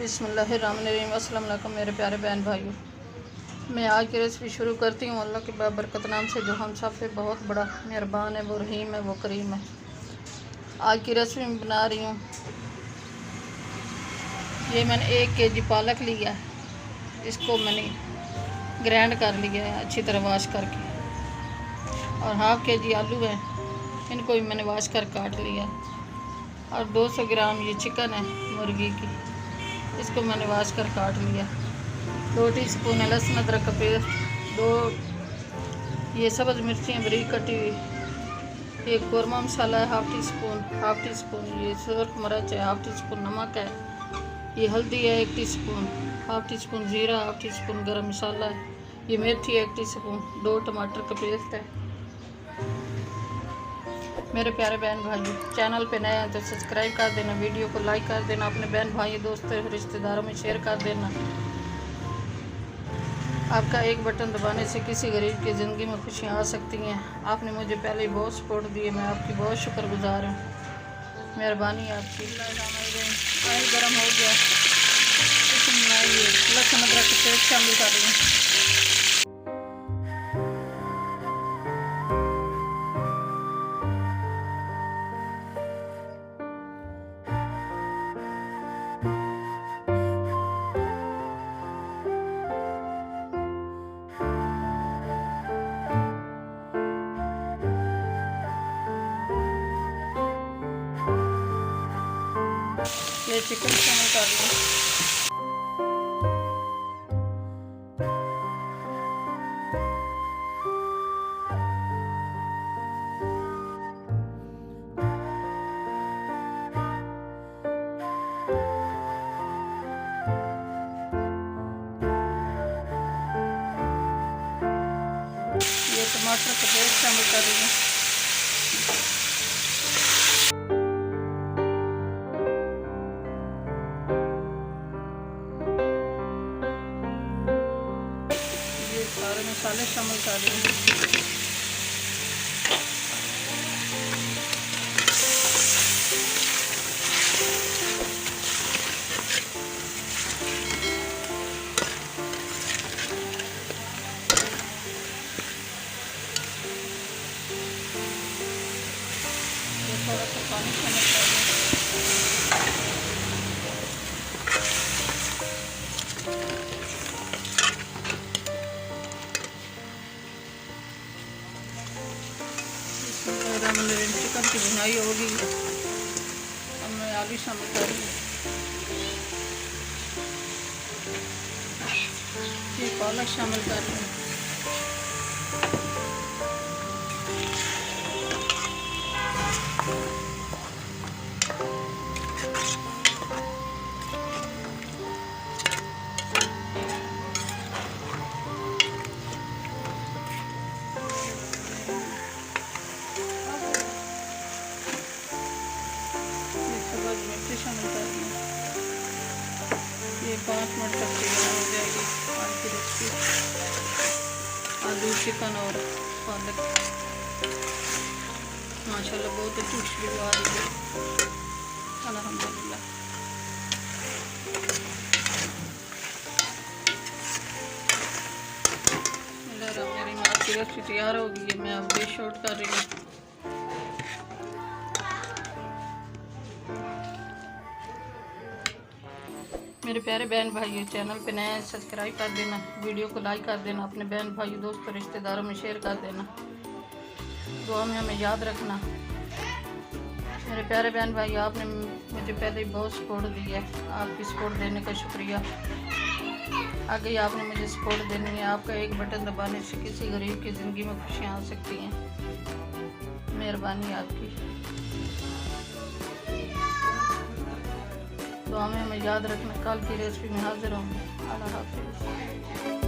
बिस्मिल्लाहिर्रहमानिर्रहीम। अस्सलाम वालेकुम मेरे प्यारे बहन भाइयों, मैं आज की रेसिपी शुरू करती हूँ। अल्लाह के बाबरकत नाम से जो हम सब पे बहुत बड़ा मेहरबान है, वो रहीम है, वो करीम है। आज की रेसिपी में बना रही हूँ, ये मैंने 1 केजी पालक लिया है। इसको मैंने ग्राइंड कर लिया है अच्छी तरह वॉश करके, और ½ केजी आलू है, इनको भी मैंने वॉश कर काट लिया है। और 200 ग्राम ये चिकन है मुर्गी की, इसको मैंने वॉश कर काट लिया। 2 टीस्पून लहसुन अदरक का पेस्ट, 2 ये सब्ज़ मिर्चियाँ बारीक कटी हुई, 1 कौरमा मसाला है हाफ़ टी स्पून ये सुरख मिर्च है, ½ टी स्पून नमक है, ये हल्दी है 1 टीस्पून, ½ टी स्पून ज़ीरा, ½ टी स्पून गरम मसाला है, ये मेथी 1 टीस्पून, 2 टमाटर का पेस्ट है। मेरे प्यारे बहन भाइयों, चैनल पे नए हैं तो सब्सक्राइब कर देना, वीडियो को लाइक कर देना, अपने बहन भाई दोस्तों रिश्तेदारों में शेयर कर देना। आपका एक बटन दबाने से किसी गरीब की ज़िंदगी में खुशियाँ आ सकती हैं। आपने मुझे पहले ही बहुत सपोर्ट दी है, मैं आपकी बहुत शुक्रगुजार हूँ, मेहरबानी आपकी। ऑयल गर्म हो गया, इसमें मैं ये लहसुन अदरक का पेस्ट शामिल कर रही हूँ। ये चिकन शामिल कर रही हूँ। ये टमाटर का पेस्ट शामिल कर रही हूँ। सारे मसाले शामिल कर रही हूँ। थोड़ा सा पानी शामिल कर रही हूँ। चिकन की भुनाई होगी, अब मैं आलू शामिल कर रही हूँ। ये पालक शामिल कर रही हूँ। मिर्ची शामिल कर रही हूँ। ये 5 मिनट तक तैयार हो जाएगी आज की रेसिपी। आलू चिकन और पालक माशाल्लाह बहुत अच्छी खुशबू आ रही है, अल्हम्दुलिल्लाह। मेरी आपकी रेसिपी तैयार हो गई है, मैं अब डिश आउट कर रही हूँ। मेरे प्यारे बहन भाइयों, चैनल पे नए हैं सब्सक्राइब कर देना, वीडियो को लाइक कर देना, अपने बहन भाई दोस्तों रिश्तेदारों में शेयर कर देना, दुआ में हमें याद रखना। मेरे प्यारे बहन भाई, आपने मुझे पहले ही बहुत सपोर्ट दी है, आपकी सपोर्ट देने का शुक्रिया। आगे आपने मुझे सपोर्ट देनी है। आपका एक बटन दबाने से किसी गरीब की ज़िंदगी में खुशियाँ आ सकती हैं, मेहरबानी आपकी। दुआ में हमें याद रखना। कल की रेसिपी में हाजिर होंगे। अल्लाह हाफ़िज़।